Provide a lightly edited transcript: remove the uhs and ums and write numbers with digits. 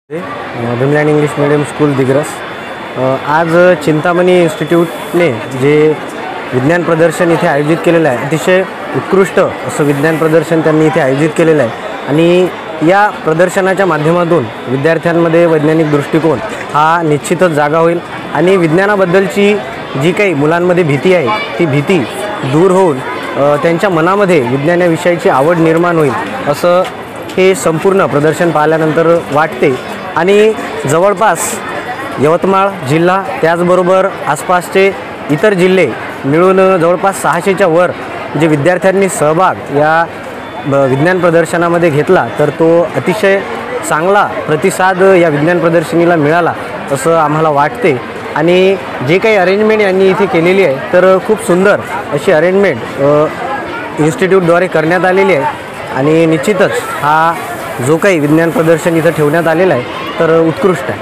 भीमलँड English medium school Digras. आज चिंतामणी इन्स्टिट्यूटने जे विज्ञान प्रदर्शन इथे आयोजित केलेलं आहे, अतिशय उत्कृष्ट असं विज्ञान प्रदर्शन त्यांनी इथे आयोजित केलेलं आहे आणि या प्रदर्शनाच्या माध्यमातून विद्यार्थ्यांमध्ये वैज्ञानिक दृष्टिकोन हा निश्चितच जागा होईल आणि विज्ञानाबद्दलची जी काही मुलांमध्ये भीती आहे ती भीती दूर होऊन त्यांच्या मनामध्ये विज्ञानाविषयीची आवड निर्माण होईल असं हे संपूर्ण प्रदर्शन पाहिल्यानंतर वाटते। आणि जवळपास यवतमाळ जिल्हा त्याचबरोबर आसपासचे इतर जिल्हे मिळून जवळपास 600च्या वर जे विद्यार्थ्यांनी सहभाग या विज्ञान प्रदर्शनामध्ये घेतला, तर तो अतिशय चांगला प्रतिसाद या विज्ञान प्रदर्शनीला मिळाला असं आम्हाला वाटते। आणि जे काही अरेंजमेंट यांनी इथे केलेली आहे तर खूप सुंदर अशी अरेंजमेंट इन्स्टिट्यूटद्वारे करण्यात आलेली आहे आणि निश्चितच हा जो काही विज्ञान प्रदर्शन इथं ठेवण्यात आलेला आहे तर उत्कृष्ट आहे।